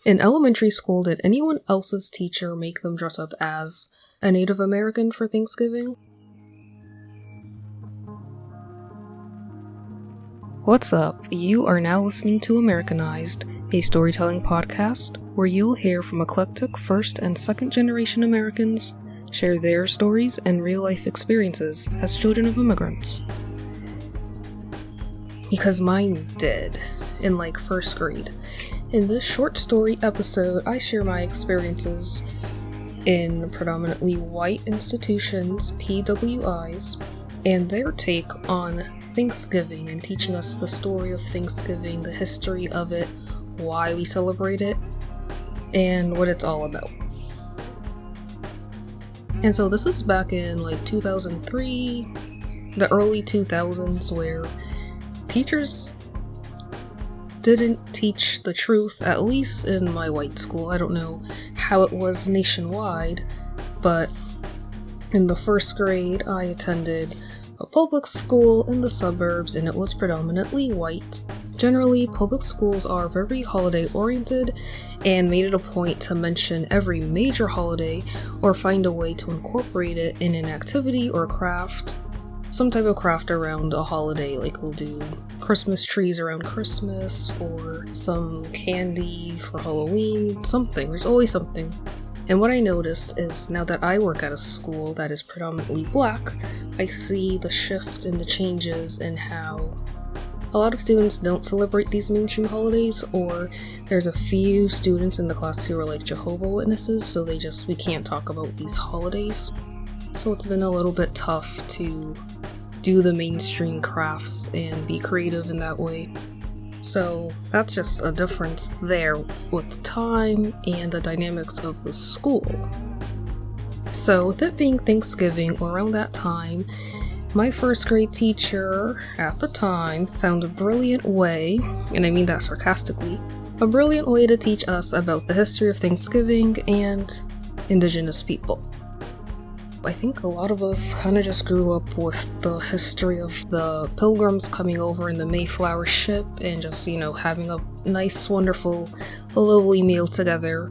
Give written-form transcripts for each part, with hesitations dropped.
In elementary school, did anyone else's teacher make them dress up as a Native American for Thanksgiving? What's up? You are now listening to Americanized, a storytelling podcast where you'll hear from eclectic first and second generation Americans share their stories and real-life experiences as children of immigrants. Because mine did, in first grade. In this short story episode, I share my experiences in predominantly white institutions, PWIs, and their take on Thanksgiving and teaching us the story of Thanksgiving, the history of it, why we celebrate it, and what it's all about. And so this is back in 2003, the early 2000s, where teachers didn't teach the truth, at least in my white school. I don't know how it was nationwide, but in the first grade I attended a public school in the suburbs and it was predominantly white. Generally, public schools are very holiday oriented and made it a point to mention every major holiday or find a way to incorporate it in an activity or craft. Some type of craft around a holiday, we'll do Christmas trees around Christmas or some candy for Halloween, something. There's always something. And what I noticed is now that I work at a school that is predominantly black, I see the shift and the changes in how a lot of students don't celebrate these mainstream holidays, or there's a few students in the class who are Jehovah's Witnesses, so we can't talk about these holidays. So it's been a little bit tough to do the mainstream crafts and be creative in that way. So that's just a difference there with time and the dynamics of the school. So with it being Thanksgiving around that time, my first grade teacher at the time found a brilliant way, and I mean that sarcastically, a brilliant way to teach us about the history of Thanksgiving and Indigenous people. I think a lot of us kind of just grew up with the history of the Pilgrims coming over in the Mayflower ship and just, having a nice, wonderful, lovely meal together.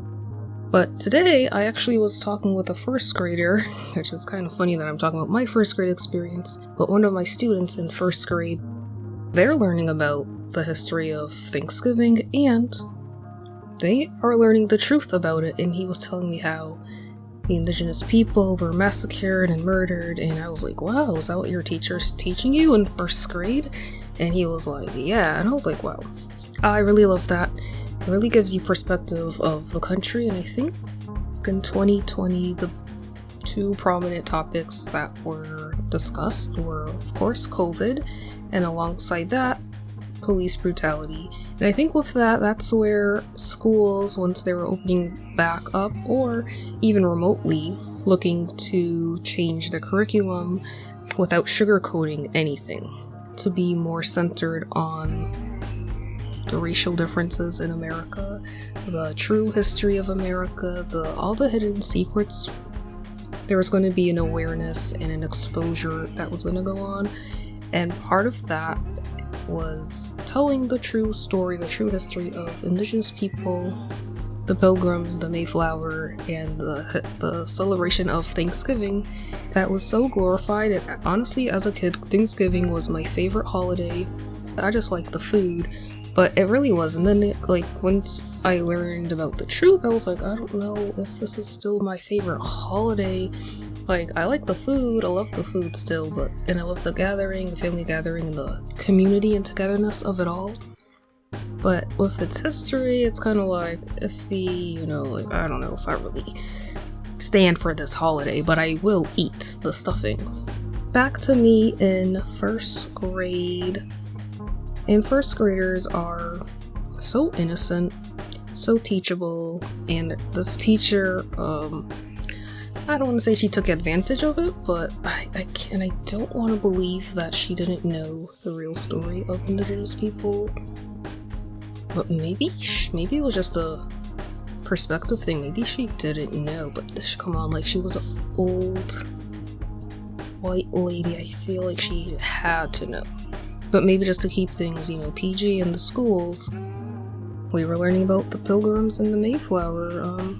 But today, I actually was talking with a first grader, which is kind of funny that I'm talking about my first grade experience, but one of my students in first grade, they're learning about the history of Thanksgiving and they are learning the truth about it, and he was telling me how the Indigenous people were massacred and murdered, and I was like, wow, is that what your teacher's teaching you in first grade? And he was like, yeah, and I was like, wow, I really love that. It really gives you perspective of the country, and I think in 2020, the two prominent topics that were discussed were, of course, COVID, and alongside that, police brutality. And I think with that, that's where schools, once they were opening back up, or even remotely looking to change the curriculum without sugarcoating anything, to be more centered on the racial differences in America, the true history of America, all the hidden secrets. There was going to be an awareness and an exposure that was going to go on, and part of that was telling the true story, the true history of Indigenous people, the Pilgrims, the Mayflower, and the celebration of Thanksgiving that was so glorified. And honestly, as a kid, Thanksgiving was my favorite holiday. I just liked the food, but it really was. And then, once I learned about the truth, I was like, I don't know if this is still my favorite holiday. I like the food, I love the food still, and I love the gathering, the family gathering, and the community and togetherness of it all. But with its history, it's kind of iffy, I don't know if I really stand for this holiday, but I will eat the stuffing. Back to me in first grade. And first graders are so innocent, so teachable, and this teacher, I don't want to say she took advantage of it, but I don't want to believe that she didn't know the real story of Indigenous people. But maybe it was just a perspective thing. Maybe she didn't know, but come on, she was an old white lady. I feel like she had to know. But maybe just to keep things, PG in the schools, we were learning about the Pilgrims and the Mayflower.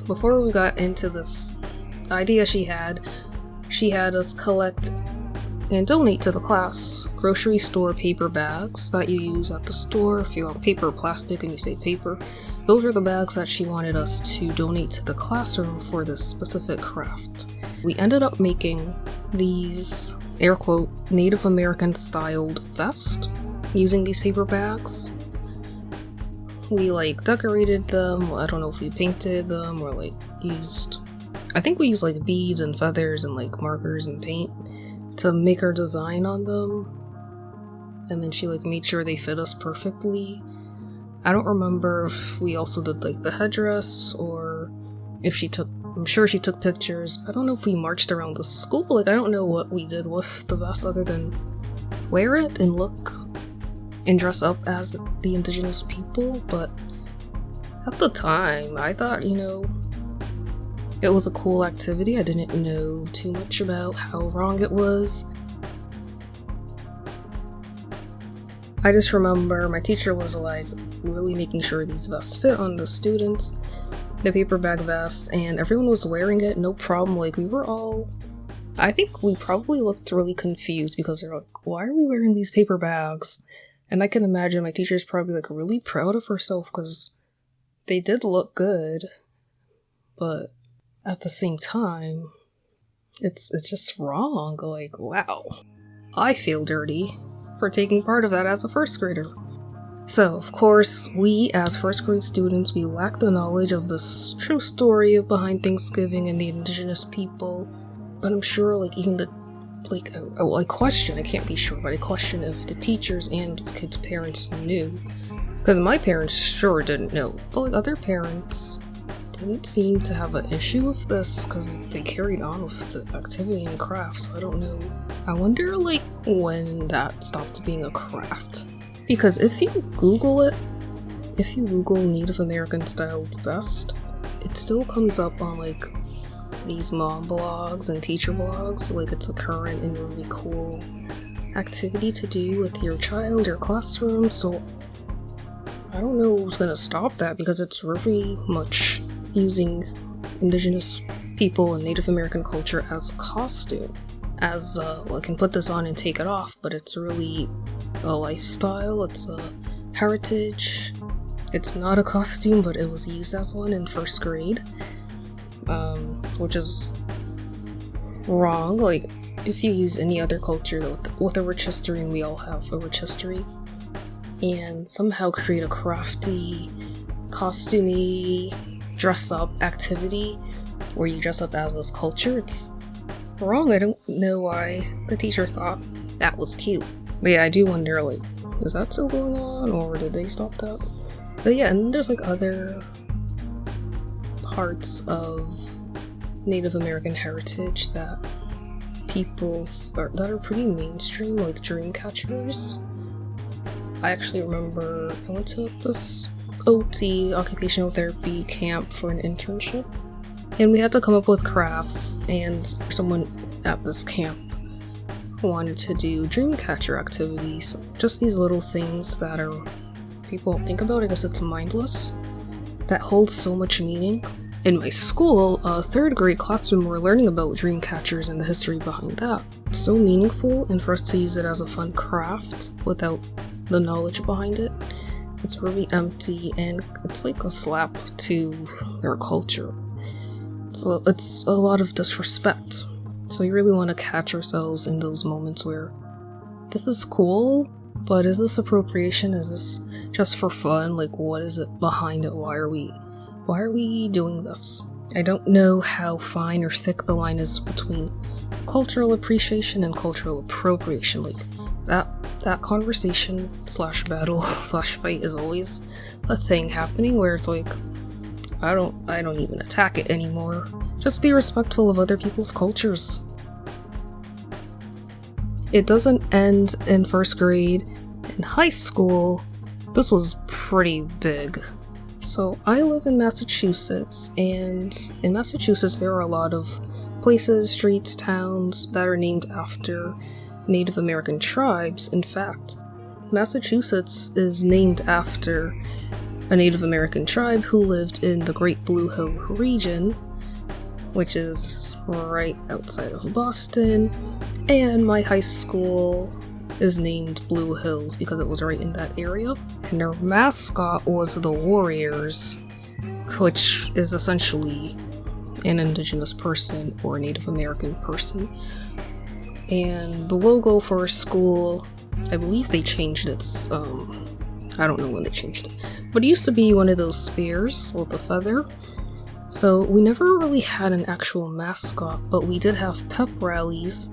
Before we got into this idea she had us collect and donate to the class grocery store paper bags that you use at the store. If you want paper or plastic and you say paper, those are the bags that she wanted us to donate to the classroom for this specific craft. We ended up making these, air quote, Native American styled vests using these paper bags. We decorated them. I don't know if we painted them or I think we used beads and feathers and markers and paint to make our design on them. And then she made sure they fit us perfectly. I don't remember if we also did the headdress or if I'm sure she took pictures. I don't know if we marched around the school. I don't know what we did with the vest other than wear it and look and dress up as the Indigenous people. But at the time, I thought, it was a cool activity. I didn't know too much about how wrong it was. I just remember my teacher was really making sure these vests fit on the students, the paper bag vest, and everyone was wearing it, no problem. We were all, I think we probably looked really confused because they're why are we wearing these paper bags? And I can imagine my teacher's probably really proud of herself because they did look good, but at the same time, it's just wrong. Wow. I feel dirty for taking part of that as a first grader. So, of course, we as first grade students, we lack the knowledge of this true story behind Thanksgiving and the Indigenous people. But I'm sure, even the, I question, I can't be sure, but I question if the teachers and kids' parents knew. Because my parents sure didn't know. But, other parents didn't seem to have an issue with this because they carried on with the activity and craft, so I don't know. I wonder, when that stopped being a craft. Because if you Google Native American styled vest, it still comes up on, these mom blogs and teacher blogs, it's a current and really cool activity to do with your child or classroom, so I don't know who's gonna stop that because it's very much using Indigenous people and Native American culture as a costume. As, I can put this on and take it off, but it's really a lifestyle, it's a heritage. It's not a costume, but it was used as one in first grade, which is wrong. If you use any other culture with a rich history, and we all have a rich history, and somehow create a crafty, costumey, dress-up activity where you dress up as this culture, it's wrong. I don't know why the teacher thought that was cute. But yeah, I do wonder, is that still going on, or did they stop that? But yeah, and then there's other parts of Native American heritage that that are pretty mainstream, dream catchers. I actually remember I went to this OT, occupational therapy camp, for an internship, and we had to come up with crafts, and someone at this camp wanted to do dream catcher activities. Just these little things that people don't think about. I guess it's mindless, that holds so much meaning. In my school, third grade classroom, we're learning about dream catchers and the history behind that. It's so meaningful, and for us to use it as a fun craft without the knowledge behind it, it's really empty, and it's a slap to their culture. So it's a lot of disrespect. So we really want to catch ourselves in those moments where this is cool, but is this appropriation? Is this just for fun? What is it behind it? Why are we doing this? I don't know how fine or thick the line is between cultural appreciation and cultural appropriation. That conversation / battle / fight is always a thing happening where it's I don't even attack it anymore. Just be respectful of other people's cultures. It doesn't end in first grade. In high school, this was pretty big. So I live in Massachusetts, and in Massachusetts there are a lot of places, streets, towns that are named after Native American tribes. In fact, Massachusetts is named after a Native American tribe who lived in the Great Blue Hill region, which is right outside of Boston, and my high school is named Blue Hills because it was right in that area. And their mascot was the Warriors, which is essentially an Indigenous person or a Native American person. And the logo for our school, I believe they changed its, I don't know when they changed it, but it used to be one of those spears with a feather. So we never really had an actual mascot, but we did have pep rallies,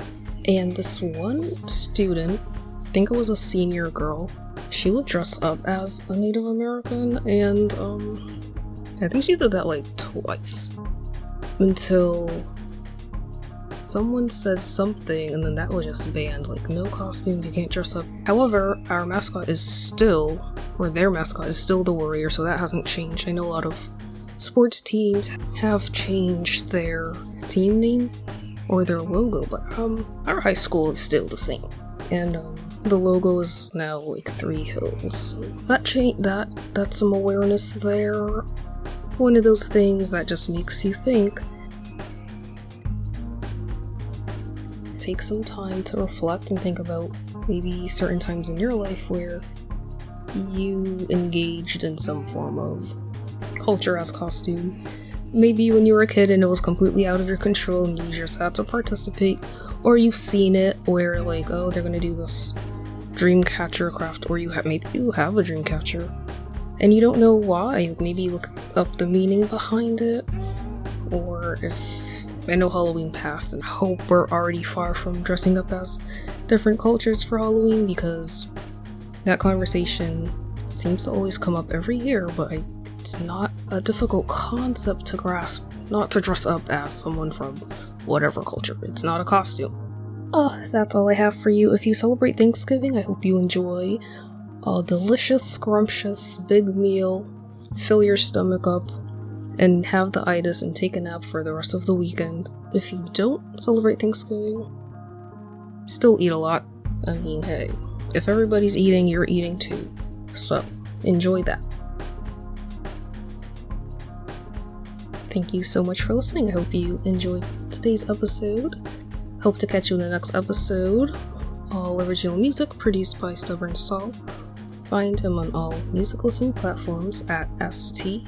and this one student, I think it was a senior girl, she would dress up as a Native American, and I think she did that like twice, until someone said something, and then that was just banned, like no costumes, you can't dress up. However, our mascot is still, or their mascot is still the Warrior, so that hasn't changed. I know a lot of sports teams have changed their team name or their logo, but our high school is still the same, and the logo is now like 3 hills. So that's some awareness there. One of those things that just makes you think. Take some time to reflect and think about maybe certain times in your life where you engaged in some form of culture as costume. Maybe when you were a kid and it was completely out of your control and you just had to participate, or you've seen it where like, oh, they're gonna do this dream catcher craft, or maybe you have a dream catcher and you don't know why. Maybe look up the meaning behind it, or if I know Halloween passed and I hope we're already far from dressing up as different cultures for Halloween, because that conversation seems to always come up every year, but it's not a difficult concept to grasp, not to dress up as someone from whatever culture. It's not a costume. That's all I have for you. If you celebrate Thanksgiving, I hope you enjoy a delicious, scrumptious, big meal, fill your stomach up, and have the itis and take a nap for the rest of the weekend. If you don't celebrate Thanksgiving, still eat a lot. I mean, hey, if everybody's eating, you're eating too. So, enjoy that. Thank you so much for listening. I hope you enjoyed today's episode. Hope to catch you in the next episode. All original music produced by Stubborn Saul. Find him on all music listening platforms at STBRNSAL.